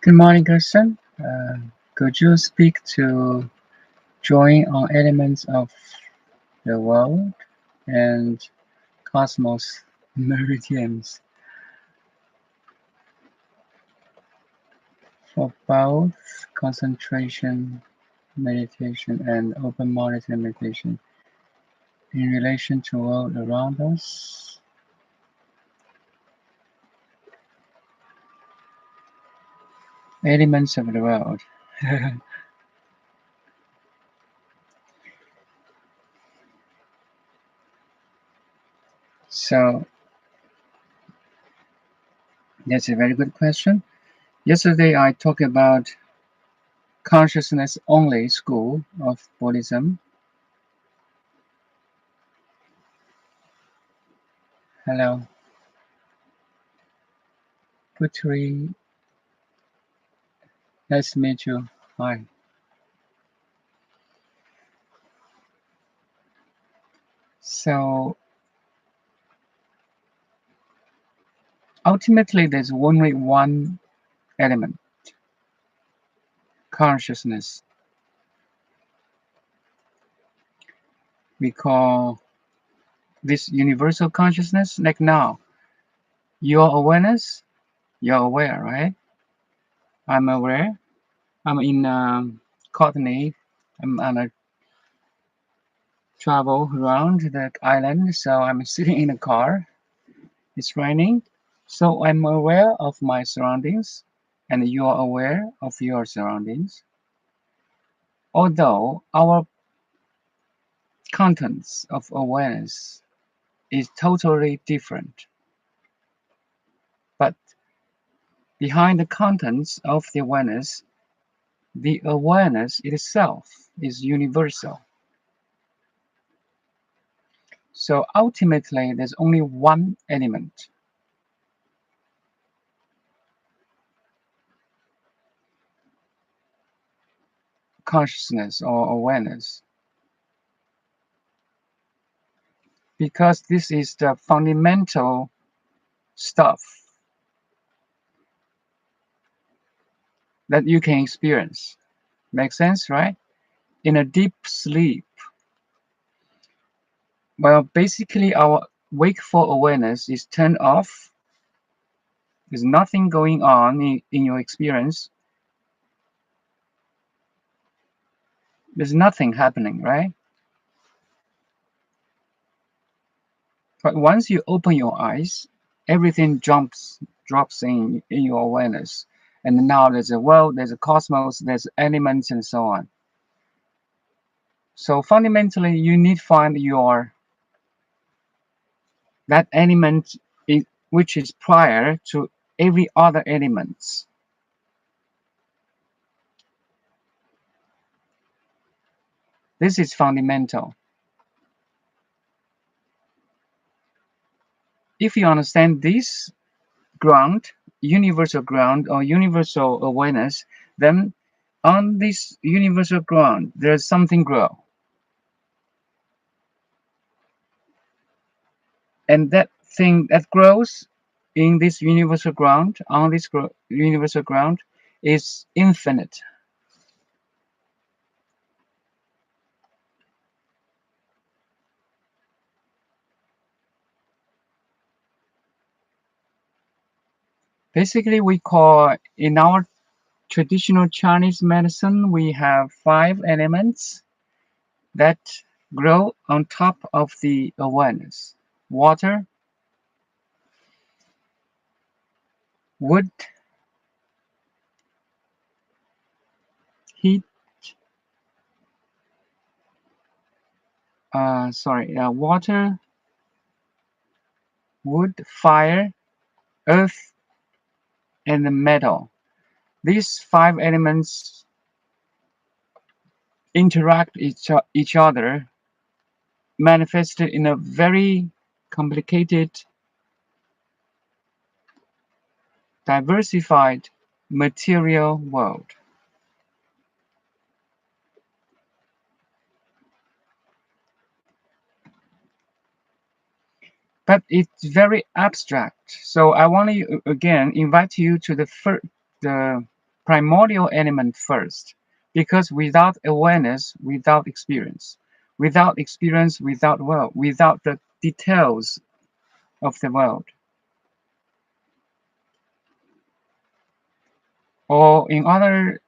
Good morning, Kirsten. Could you speak to drawing on elements of the world and cosmos meridians for both concentration meditation and open monitor meditation in relation to the world around us? Elements of the world. So that's a very good question. Yesterday I talked about consciousness only school of Buddhism. Hello, Putri. Nice to meet you. Hi. So ultimately, there's only one element, consciousness. We call this universal consciousness. Like now, your awareness, you're aware, right? I'm aware. I'm in Courtney. I'm on a travel around the island, so I'm sitting in a car. It's raining, so I'm aware of my surroundings, and you are aware of your surroundings. Although our contents of awareness is totally different, but behind the contents of the awareness itself is universal. So ultimately, there's only one element, consciousness or awareness, because this is the fundamental stuff that you can experience. Make sense, right? In a deep sleep, well, basically our wakeful awareness is turned off. There's nothing going on in your experience. There's nothing happening, right? But once you open your eyes, everything drops in your awareness. And now there's a world, there's a cosmos, there's elements, and so on. So fundamentally, you need to find that element which is prior to every other element. This is fundamental. If you understand this ground, universal ground or universal awareness, then on this universal ground, there's something grow. And that thing that grows in this universal ground, on this universal ground, is infinite. Basically, we call, in our traditional Chinese medicine, we have 5 elements that grow on top of the awareness: water, wood, heat, water, wood, fire, earth, and the metal. These 5 elements interact each other, manifested in a very complicated, diversified material world. But it's very abstract. So I want to again invite you to the primordial element first, because without awareness, without experience, without world, without the details of the world, or in other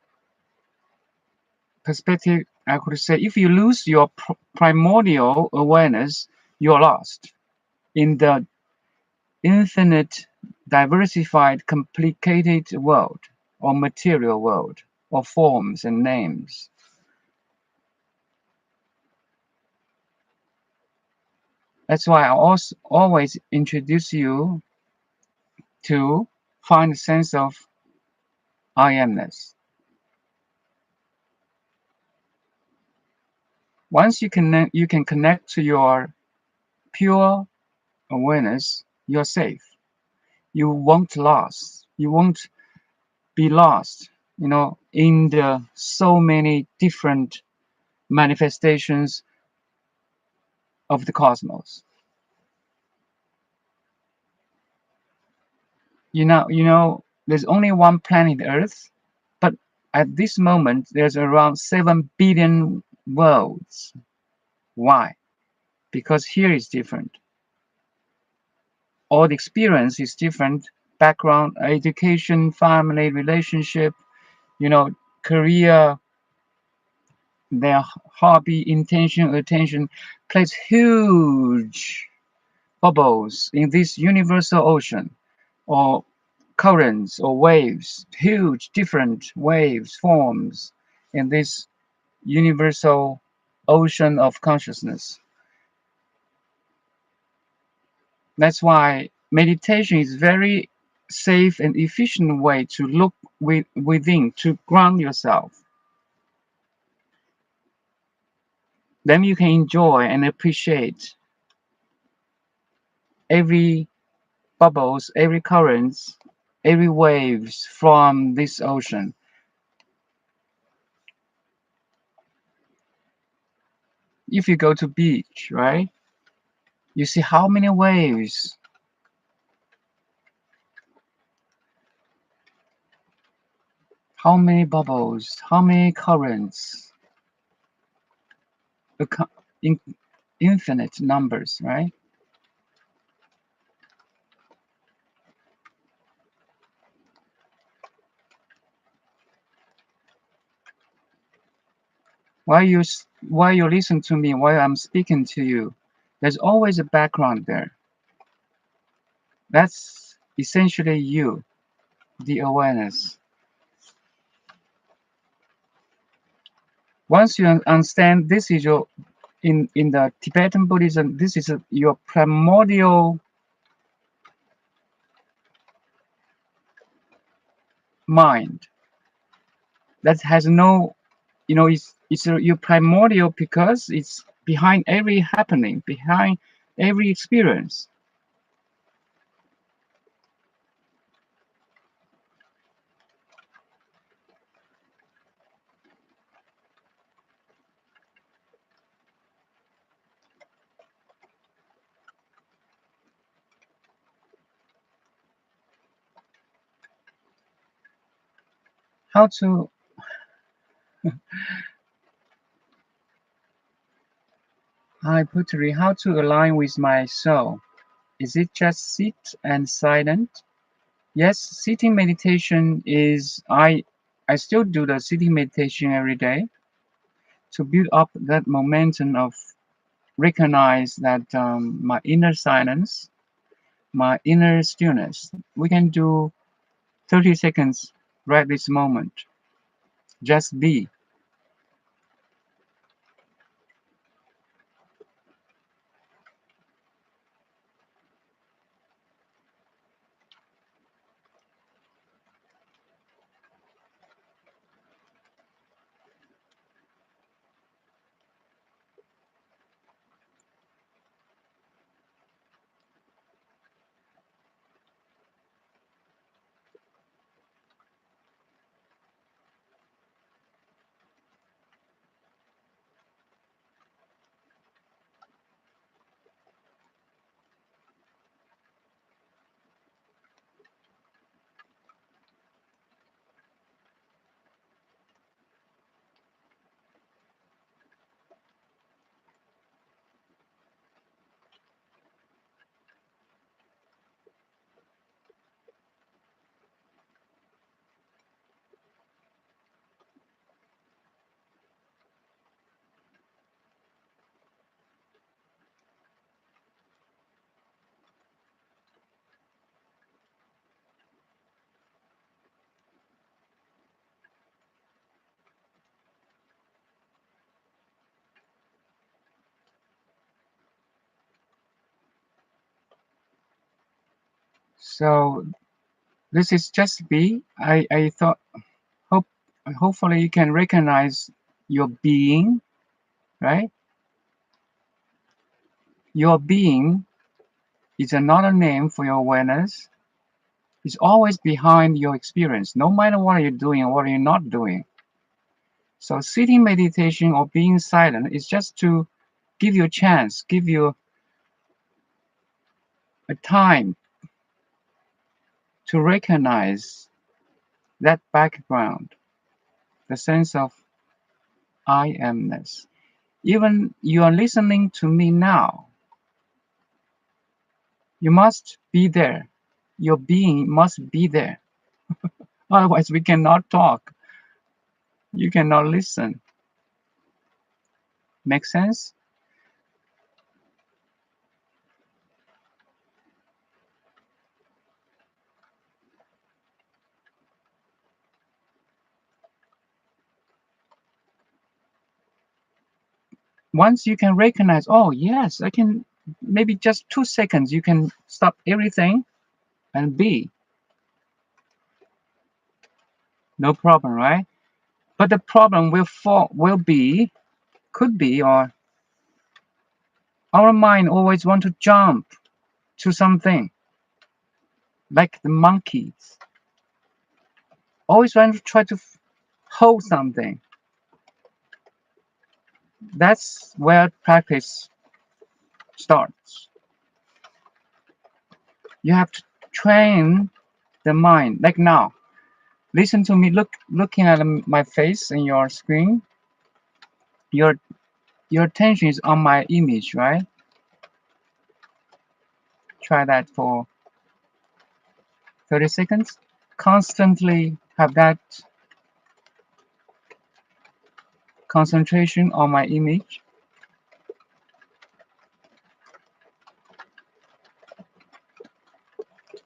perspective, I could say, if you lose your primordial awareness, you're lost in the infinite, diversified, complicated world, or material world, or forms and names. That's why I also always introduce you to find a sense of I amness. Once you can connect to your pure awareness, you're safe. You won't lost. You won't be lost, in the so many different manifestations of the cosmos. There's only one planet Earth, but at this moment, there's around 7 billion worlds. Why? Because here is different. All the experience is different. Background, education, family, relationship, career, their hobby, intention, attention plays huge bubbles in this universal ocean, or currents or waves, huge different waves forms in this universal ocean of consciousness. That's why meditation is very safe and efficient way to look within, to ground yourself. Then you can enjoy and appreciate every bubbles, every currents, every waves from this ocean. If you go to beach, right, you see how many waves, how many bubbles, how many currents, in infinite numbers, right? While you listen to me, while I'm speaking to you, there's always a background there. That's essentially you, the awareness. Once you understand this is your in the Tibetan Buddhism, this is your primordial mind that has no, it's your primordial because it's behind every happening, behind every experience. How to Hi Putri, how to align with my soul? Is it just sit and silent? Yes, sitting meditation is I still do the sitting meditation every day to build up that momentum of recognize that my inner silence, my inner stillness. We can do 30 seconds right this moment. Just be. So this is just be. I thought hope hopefully you can recognize your being, right? Your being is another name for your awareness. It's always behind your experience, no matter what you're doing or what you're not doing. So sitting meditation or being silent is just to give you a chance, give you a time to recognize that background, the sense of I amness. Even you are listening to me now, you must be there. Your being must be there. Otherwise, we cannot talk. You cannot listen. Make sense? Once you can recognize, oh, yes, I can, maybe just 2 seconds, you can stop everything and be. No problem, right? But the problem could be, or our mind always want to jump to something, like the monkeys. Always want to try to hold something. That's where practice starts. You have to train the mind. Like now, listen to me. Looking at my face in your screen. Your your attention is on my image, right? Try that for 30 seconds. Constantly have that concentration on my image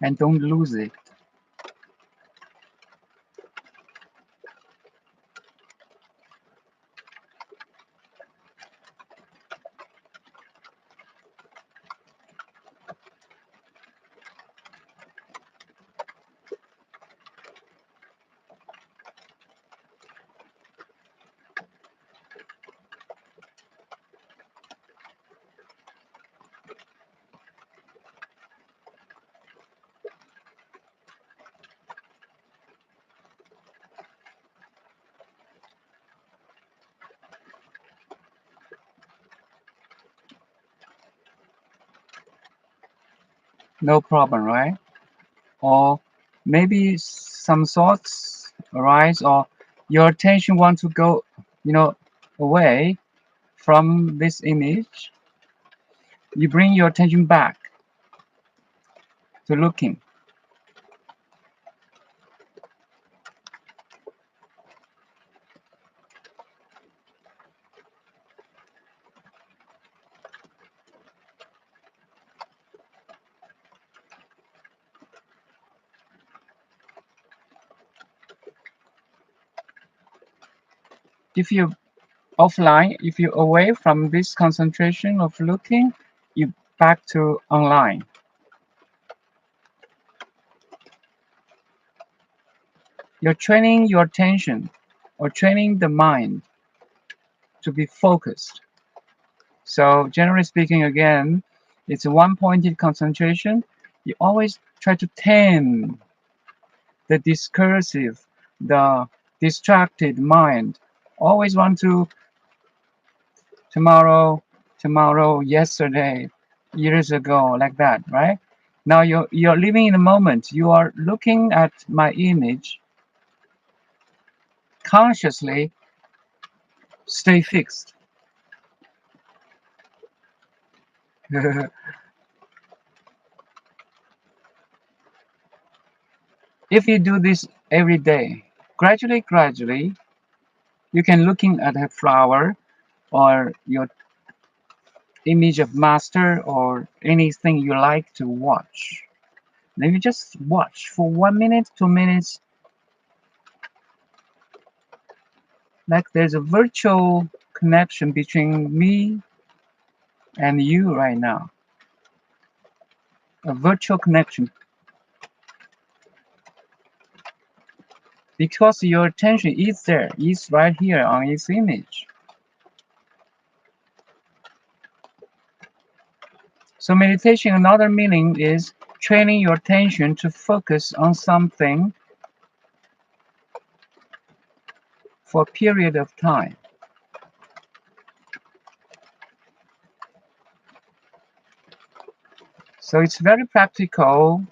and don't lose it. No problem, right? Or maybe some thoughts arise, or your attention want to go, away from this image. You bring your attention back to looking. If you offline, if you're away from this concentration of looking, you back to online. You're training your attention or training the mind to be focused. So generally speaking, again, it's a one-pointed concentration. You always try to tame the discursive, the distracted mind. Always want to tomorrow, tomorrow, yesterday, years ago, like that, right? Now you're living in the moment. You are looking at my image consciously. Stay fixed. If you do this every day, gradually, you can looking at a flower or your image of master or anything you like to watch. Then you just watch for 1 minute, 2 minutes, like there's a virtual connection between me and you right now. A virtual connection because your attention is there, is right here on its image. So meditation, another meaning is training your attention to focus on something for a period of time. So it's very practical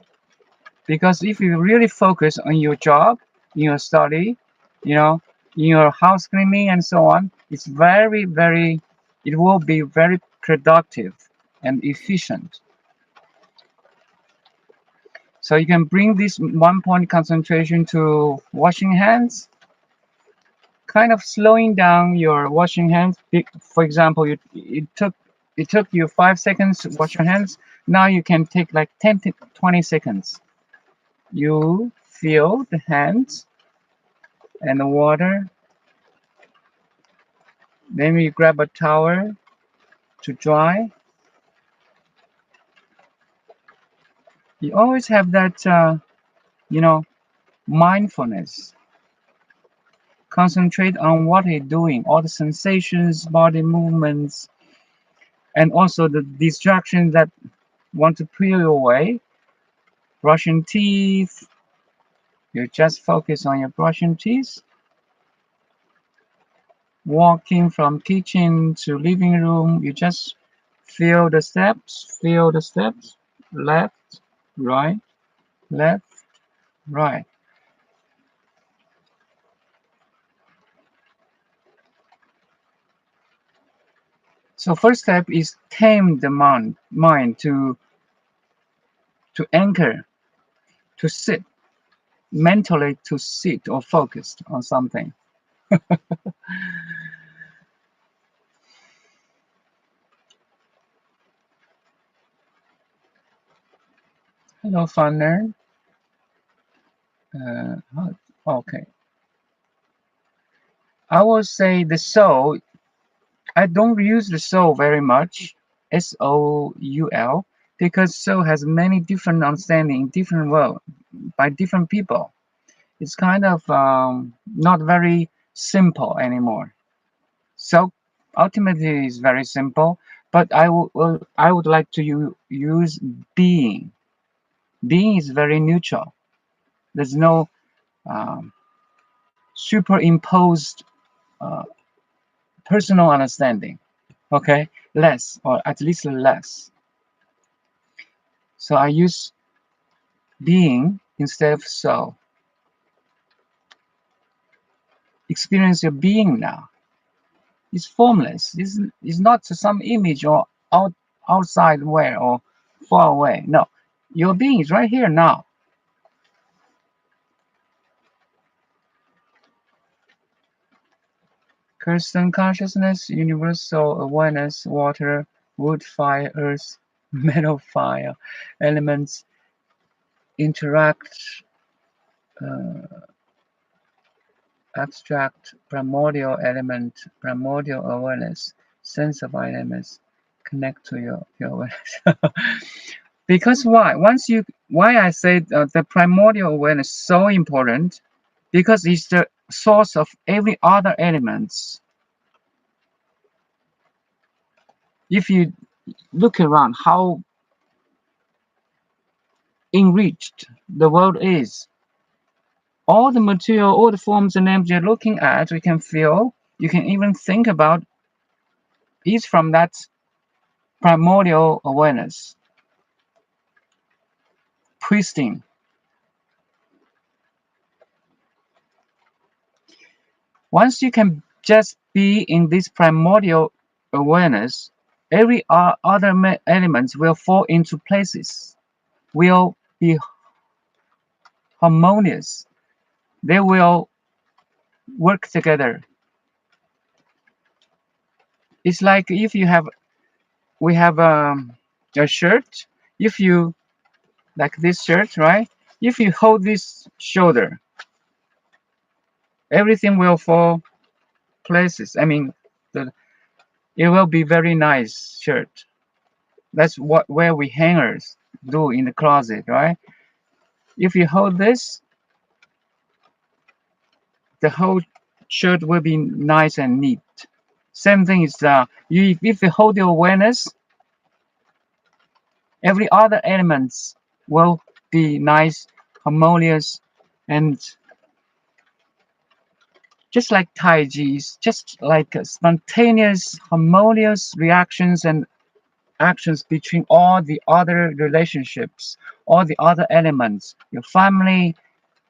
because if you really focus on your job, in your study, in your house cleaning and so on, it's it will be very productive and efficient. So you can bring this one-point concentration to washing hands, kind of slowing down your washing hands. For example, it took you 5 seconds to wash your hands. Now you can take like 10 to 20 seconds. You feel the hands and the water. Then you grab a towel to dry. You always have that, you know, mindfulness. Concentrate on what you're doing, all the sensations, body movements, and also the distraction that want to peel away, brushing teeth, you just focus on your brushing teeth. Walking from kitchen to living room, you just feel the steps, left, right, left, right. So first step is tame the mind to anchor, to sit, mentally to sit or focus on something. Hello, Funner. Okay. I will say the soul. I don't use the soul very much, soul, because soul has many different understanding, different world by different people. It's kind of not very simple anymore. So ultimately, it's very simple. But I would like to use being. Being is very neutral. There's no um, superimposed uh, personal understanding. Okay, less or at least less. So I use being instead of soul. Experience your being now. It's formless. It's not some image or outside where or far away. No, your being is right here now. Crystal consciousness, universal awareness, water, wood, fire, earth, metal, fire, elements interact, uh, abstract, primordial element, primordial awareness, sense of elements, connect to your awareness. Because why I say the primordial awareness is so important, because it's the source of every other elements. If you look around how enriched the world is, all the material, all the forms and names you're looking at, we can feel, you can even think about, is from that primordial awareness, pristine. Once you can just be in this primordial awareness, every other elements will fall into places, will be harmonious. They will work together. It's like if we have a shirt. If you like this shirt, right? If you hold this shoulder, everything will fall places. I mean, it will be very nice shirt. That's what where we hangers do in the closet, right? If you hold this, the whole shirt will be nice and neat. Same thing is if you hold your awareness, every other elements will be nice, harmonious, and just like Taiji, just like spontaneous, harmonious reactions and actions between all the other relationships, all the other elements. Your family,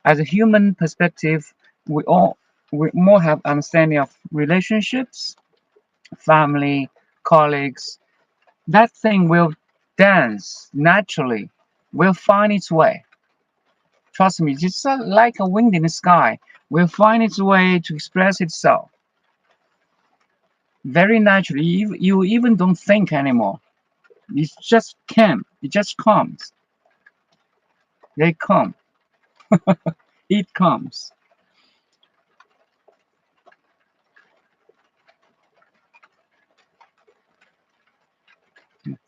as a human perspective, we more have understanding of relationships, family, colleagues. That thing will dance naturally, will find its way. Trust me, just like a wind in the sky, will find its way to express itself very naturally. You even don't think anymore. It just came. It just comes. They come. It comes.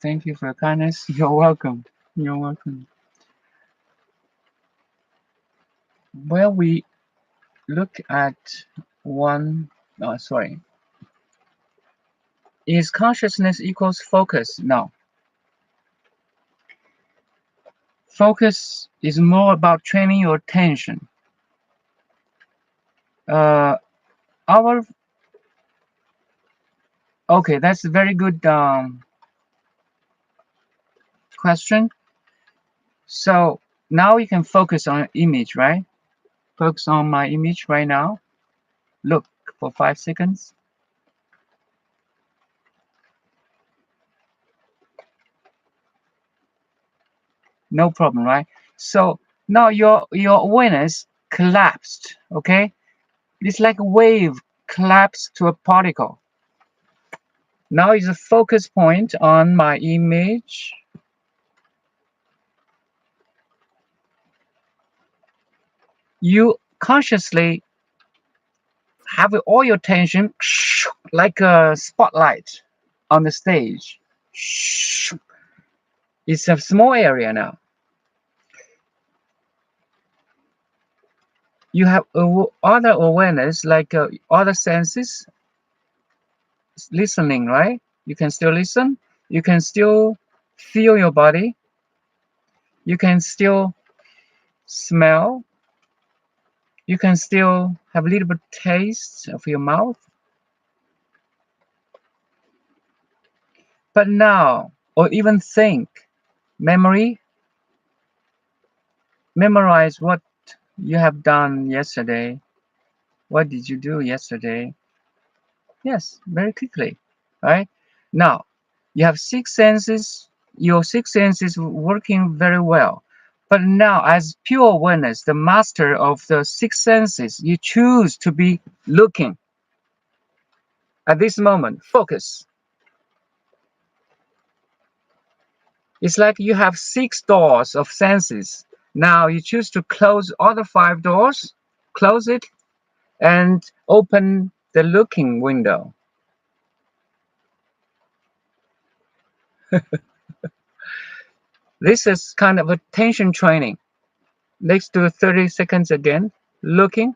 Thank you for your kindness. You're welcome. You're welcome. Well, we look at one. Oh, sorry. Is consciousness equals focus? No. Focus is more about training your attention. Our Okay, that's a very good question. So now you can focus on image, right? Focus on my image right now. Look for 5 seconds. No problem, right? So now your awareness collapsed, okay? It's like a wave collapsed to a particle. Now is a focus point on my image. You consciously have all your attention like a spotlight on the stage. It's a small area now. You have other awareness like other senses, listening, right? You can still listen. You can still feel your body. You can still smell. You can still have a little bit taste of your mouth. But now, or even think, memorize what you have done yesterday. What did you do yesterday? Yes, very quickly, right? Now, you have 6 senses, your 6 senses working very well. But now, as pure awareness, the master of the 6 senses, you choose to be looking. At this moment, focus. It's like you have 6 doors of senses. Now you choose to close all the 5 doors, close it, and open the looking window. This is kind of attention training. Let's do 30 seconds again. Looking.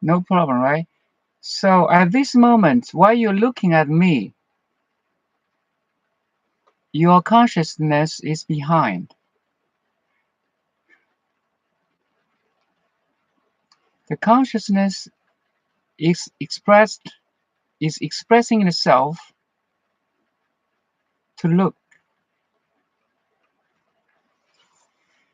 No problem, right? So at this moment, while you're looking at me, your consciousness is behind. The consciousness is expressing itself to look.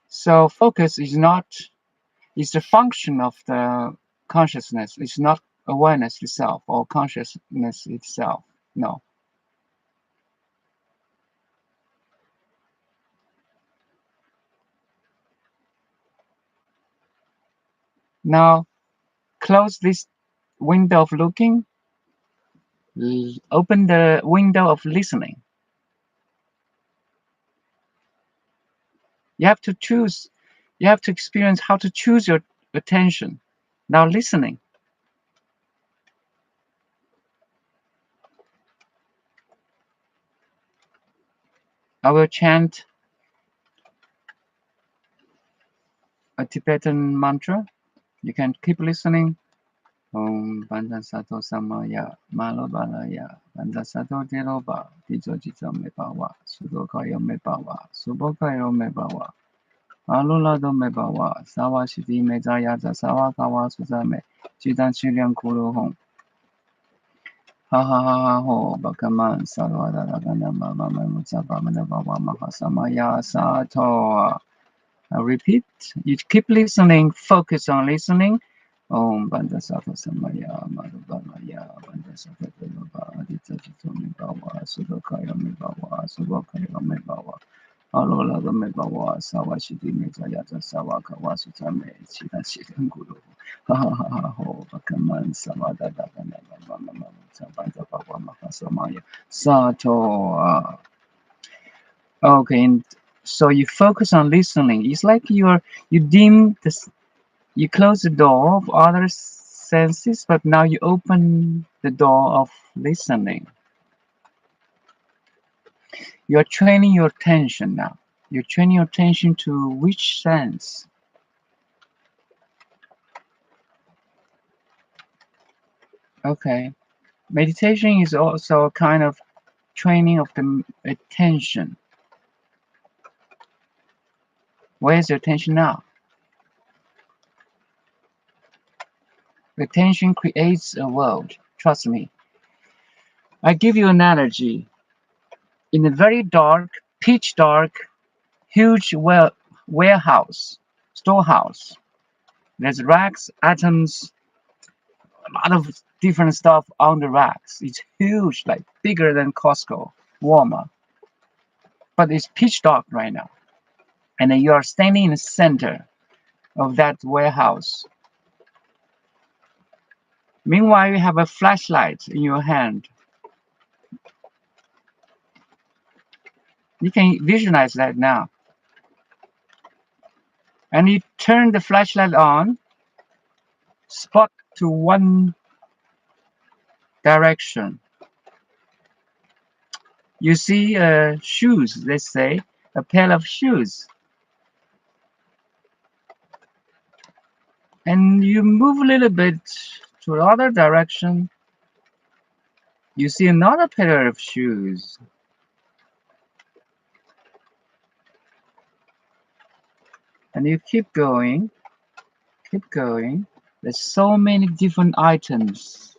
So focus is the function of the consciousness. It's not awareness itself or consciousness itself. No. Now close this window of looking. Open the window of listening. You have to choose. You have to experience how to choose your attention. Now listening. I will chant a Tibetan mantra. You can keep listening. Om Banda Sato Samaya Malobalaya Banda Sato Tiroba Tijo Jito Mebawa Sudokayo Mebawa Subokayo Mebawa Alulado Mebawa Sawa Shiti Mezayaza Sawa Kawa Suzame Jidan Shilian Kuru Hong Ha ha ha ha ho Bakaman Salwada Lagana Mama Muzaba Manabawa Mahasamaya Sato. Repeat. You keep listening. Focus on listening. Om Banda Sato Samaya Madhubalaya Banda Sato Deloba Adita Jito Mebawa Sudokaya Mebawa Subokaya Mebawa Alola Mebawa Sawa Shidi Mezayata Sawa Kawa Sutame Chida Shidan Guru Sato. Okay, and so you focus on listening. It's like you dim you close the door of other senses, but now you open the door of listening. You're training your attention now. You're training your attention to which sense? Okay. Meditation is also a kind of training of the attention. Where's your attention now? Attention creates a world. Trust me. I give you an analogy. In a very dark, pitch dark, huge warehouse, storehouse, there's racks, atoms, a lot of different stuff on the racks. It's huge, like bigger than Costco, Walmart. But it's pitch dark right now. And then you are standing in the center of that warehouse. Meanwhile, you have a flashlight in your hand. You can visualize that now. And you turn the flashlight on, spot to one direction. You see shoes, let's say, a pair of shoes. And you move a little bit to the other direction. You see another pair of shoes. And you keep going, keep going. There's so many different items.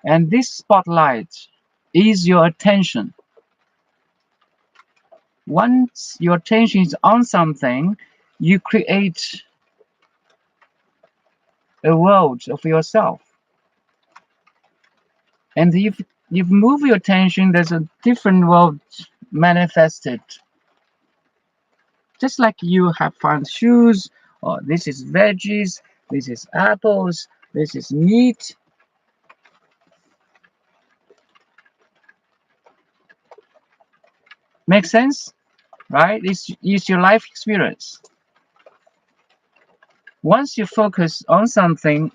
And this spotlight is your attention. Once your attention is on something, you create a world of yourself. And if you move your attention, there's a different world manifested. Just like you have found shoes, or this is veggies, this is apples, this is meat. Make sense? Right? It's your life experience. Once you focus on something,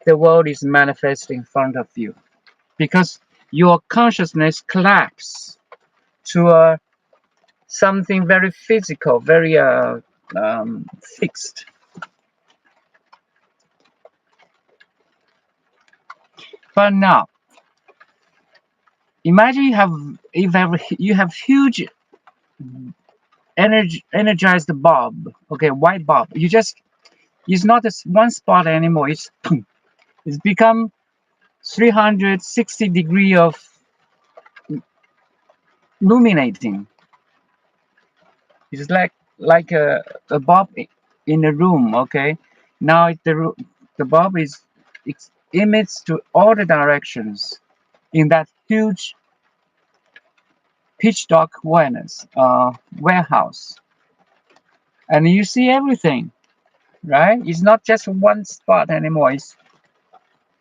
the world is manifest in front of you because your consciousness collapses to something very physical, very fixed. But now, imagine you have huge energized bulb, okay, white bulb. It's not one spot anymore. It's become 360 degree of illuminating. It's like a bulb in a room. Okay, now the bulb it emits to all the directions in that huge pitch dark warehouse, and you see everything. Right? It's not just one spot anymore.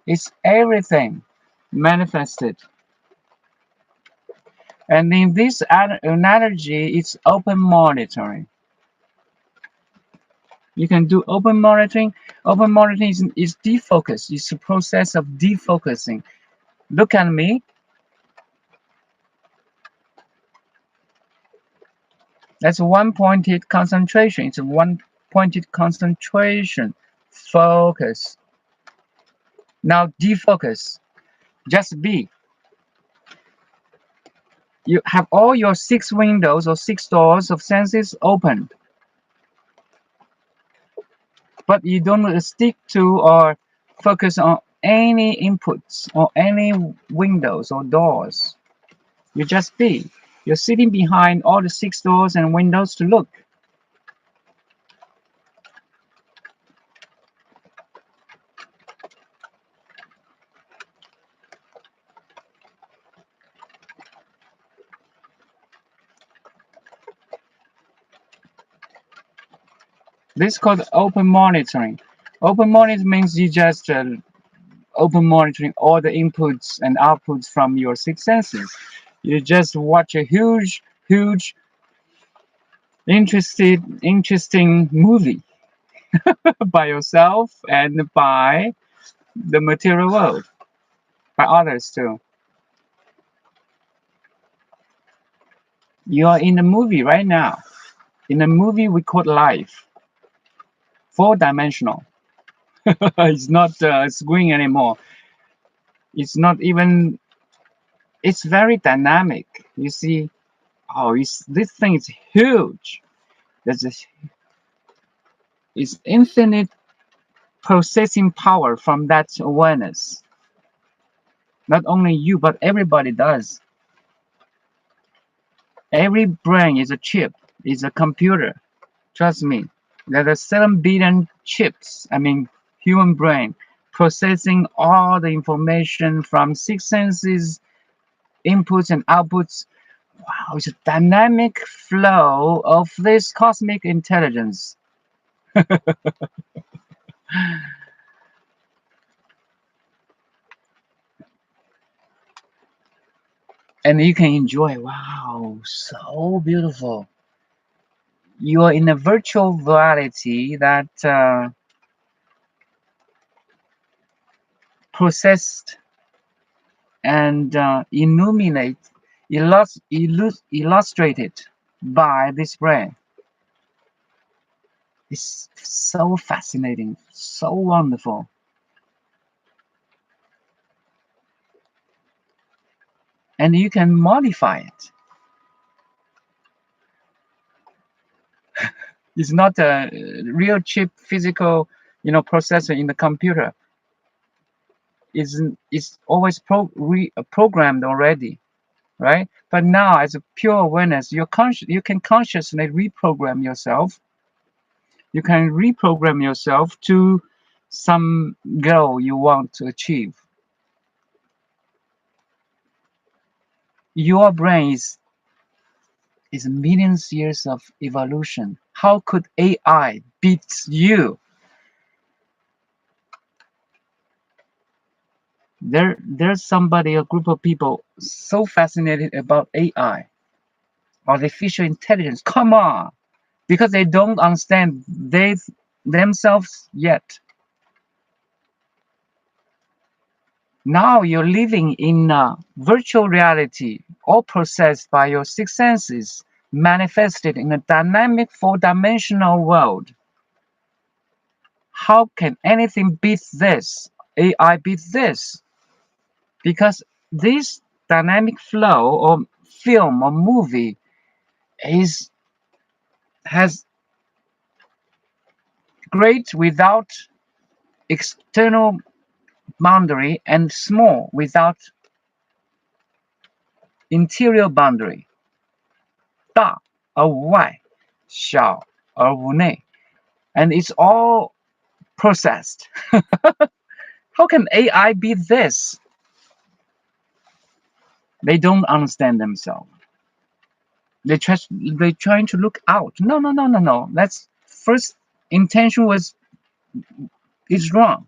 It's everything manifested. And in this analogy, it's open monitoring. You can do open monitoring. Open monitoring is defocus. It's a process of defocusing. Look at me. That's one pointed concentration. It's a one pointed concentration. Focus. Now defocus. Just be. You have all your 6 windows or 6 doors of senses open. But you don't stick to or focus on any inputs or any windows or doors. You just be. You're sitting behind all the 6 doors and windows to look. This is called open monitoring. Open monitoring means you just open monitoring all the inputs and outputs from your six senses. You just watch a huge, interesting movie by yourself and by the material world, by others too. You are in a movie right now. In a movie we call life, four-dimensional. It's not a screen anymore. It's not even. It's very dynamic. You see, oh, this thing is huge. There's a, it's infinite processing power from that awareness. Not only you, but everybody does. Every brain is a chip, is a computer. Trust me. There are 7 billion chips, I mean, human brain, processing all the information from six senses, inputs and outputs. Wow, it's a dynamic flow of this cosmic intelligence. And you can enjoy. Wow, so beautiful. You are in a virtual reality that processed and illustrated by this brain. It's so fascinating, so wonderful. And you can modify it. It's not a real chip physical, processor in the computer. It's always programmed already, right? But now, as a pure awareness, you can consciously reprogram yourself. You can reprogram yourself to some goal you want to achieve. Your brain is millions years of evolution. How could AI beat you? There's somebody, a group of people so fascinated about AI, artificial intelligence. Come on, because they don't understand they themselves yet. Now you're living in a virtual reality, all processed by your six senses, manifested in a dynamic four-dimensional world. How can anything beat this? AI beat this? Because this dynamic flow or film or movie is has great without external boundary and small without interior boundary. 大而无外，小而无内, and it's all processed. How can AI be this? They don't understand themselves. They're trying to look out. No. That's first intention is wrong.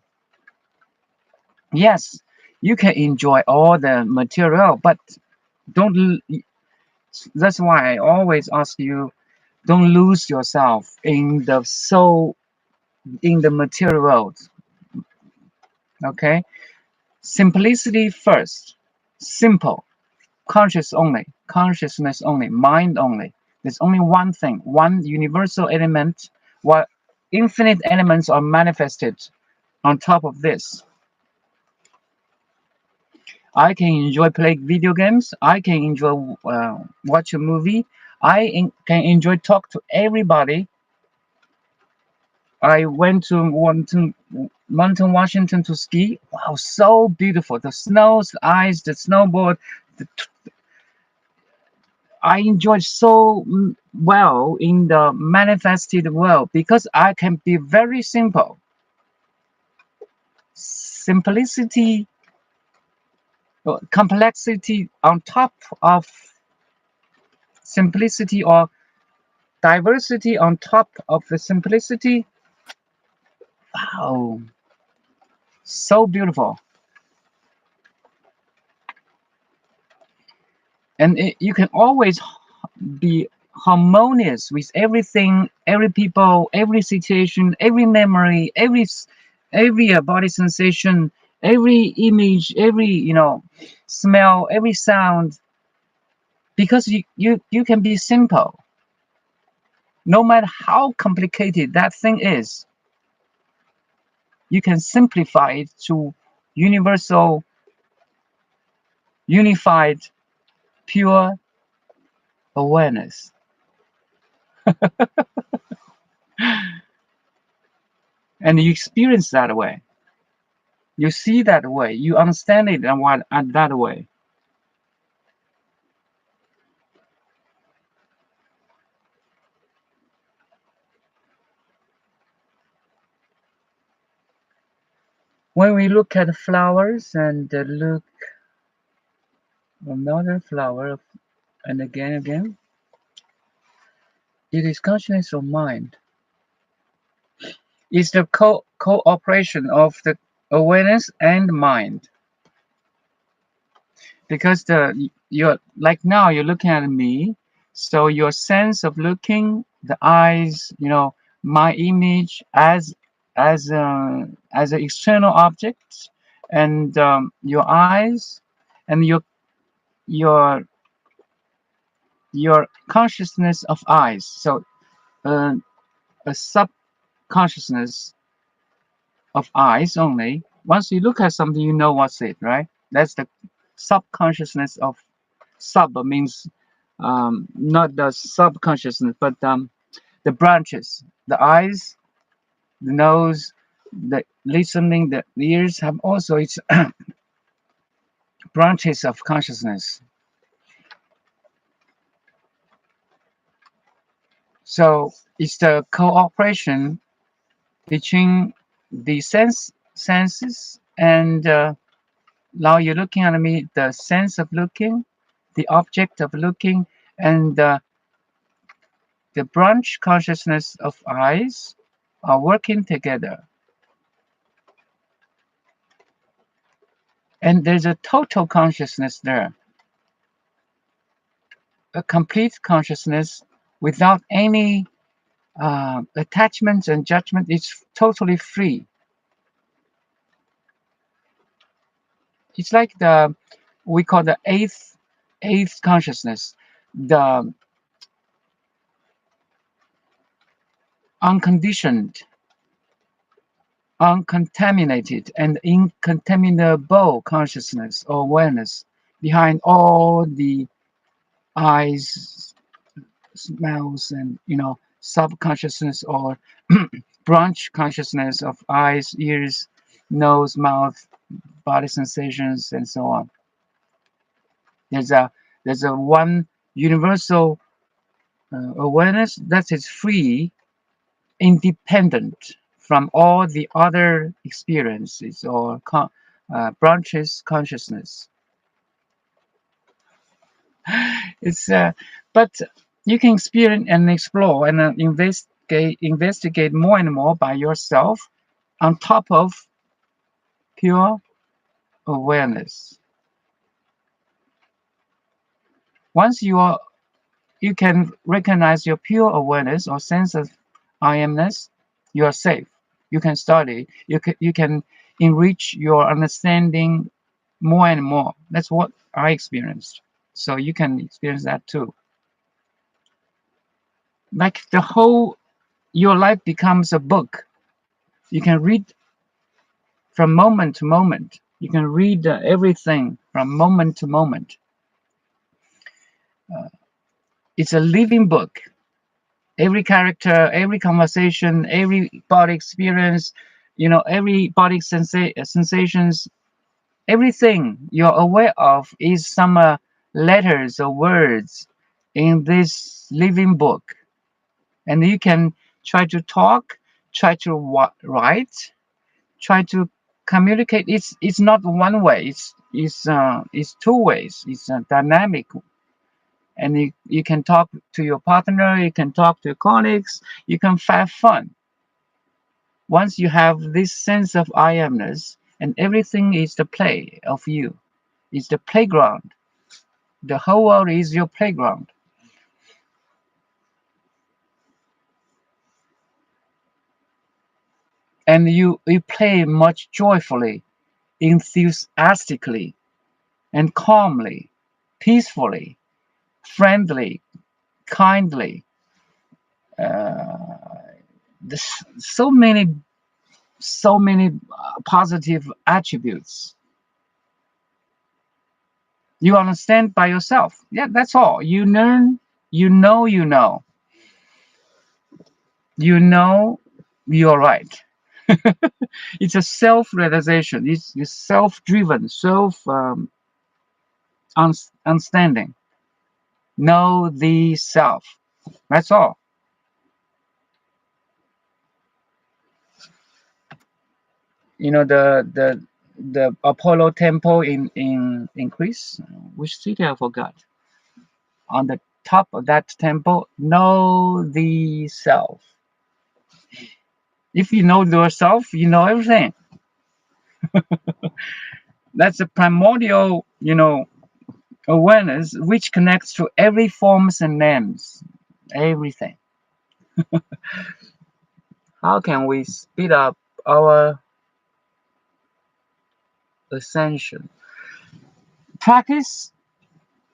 Yes, you can enjoy all the material, but don't. That's why I always ask you, don't lose yourself in the soul, in the material world. Okay, simplicity first. Simple, consciousness only, mind only. There's only one thing, one universal element, while infinite elements are manifested on top of this. I can enjoy playing video games. I can enjoy watch a movie. Can enjoy talk to everybody. I went to Mountain, Washington to ski. Wow, so beautiful. The snow, the ice, the snowboard. I enjoyed so well in the manifested world because I can be very simple. Simplicity, complexity on top of simplicity, or diversity on top of the simplicity. Wow, so beautiful. And you can always be harmonious with everything, every people, every situation, every memory, every body sensation, every image, every smell, every sound, because you can be simple. No matter how complicated that thing is, you can simplify it to universal, unified, pure awareness. And you experience that way. You see that way. You understand it and that way. When we look at flowers and look another flower and again, it is consciousness of mind. It's the cooperation of the awareness and mind. Because you're like now you're looking at me, so your sense of looking, the eyes, my image as an external object, and your eyes, and your your consciousness of eyes. So uh, a subconsciousness of eyes only. Once you look at something, you know what's it, right? That's the subconsciousness of sub means not the subconsciousness, but the branches, the eyes, the nose, the listening, the ears have also its branches of consciousness. So it's the cooperation between the senses and now you're looking at me, the sense of looking, the object of looking, and the branch consciousness of eyes are working together. And there's a total consciousness there, a complete consciousness without any attachments and judgment. It's totally free. It's like we call the eighth consciousness, the unconditioned, uncontaminated, and incontaminable consciousness or awareness behind all the eyes, smells, and subconsciousness or branch consciousness of eyes, ears, nose, mouth, body sensations, and so on. There's a one universal awareness that is free, independent from all the other experiences or branches consciousness. It's but you can experience and explore and investigate more and more by yourself on top of pure awareness. Once you can recognize your pure awareness or sense of I amness, you are safe. You can study. You can enrich your understanding more and more. That's what I experienced. So you can experience that too. Like the whole your life becomes a book. You can read from moment to moment. You can read everything from moment to moment. Uh, it's a living book. Every character, every conversation, every body experience, every body sensations, everything you're aware of is some letters or words in this living book. And you can try to talk, try to write, try to communicate. It's not one way. It's two ways. It's dynamic, and you can talk to your partner. You can talk to your colleagues. You can have fun. Once you have this sense of I amness, and everything is the play of you, is the playground. The whole world is your playground. And you play much joyfully, enthusiastically, and calmly, peacefully, friendly, kindly. Uh, there's so many positive attributes. You understand by yourself. Yeah, that's all. You learn. You know you're right. It's a self-realization. It's self-driven, understanding. Know the self. That's all. The Apollo temple in Greece, which city I forgot. On the top of that temple, know the self. If you know yourself, you know everything. That's a primordial, awareness which connects to every forms and names, everything. How can we speed up our ascension? Practice.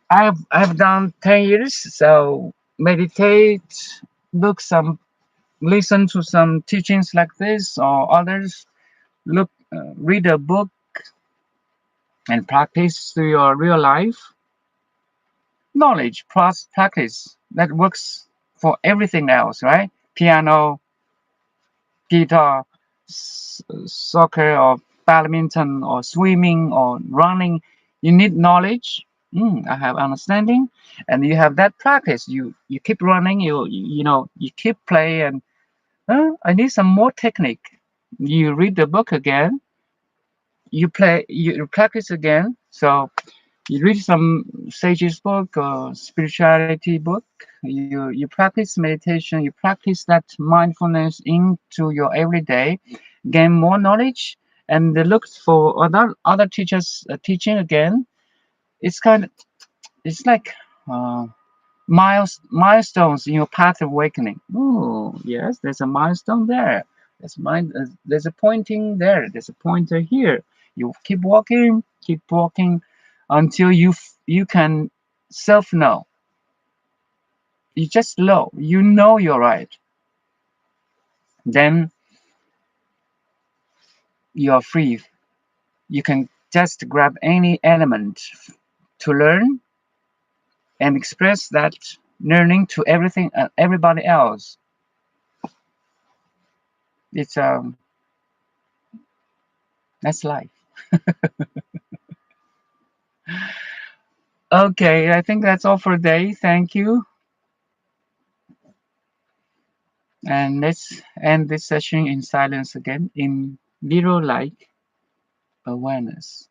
I've done 10 years, so meditate, look some, listen to some teachings like this or others. Read a book and practice to your real life. Knowledge plus practice that works for everything else, right? Piano, guitar, soccer, or badminton, or swimming, or running. You need knowledge. I have understanding, and you have that practice. You keep running. You keep play, and I need some more technique. You read the book again. You play. You practice again. So you read some sage's book or spirituality book. You practice meditation. You practice that mindfulness into your everyday, gain more knowledge, and look for other teachers teaching again. It's like uh, milestones in your path of awakening. Oh yes, there's a milestone there. There's a pointing there. There's a pointer here. You keep walking until you can self know. You just know. You know you're right. Then you're free. You can just grab any element to learn and express that learning to everything and everybody else. It's That's life. Okay, I think that's all for today. Thank you. And let's end this session in silence again, in little like awareness.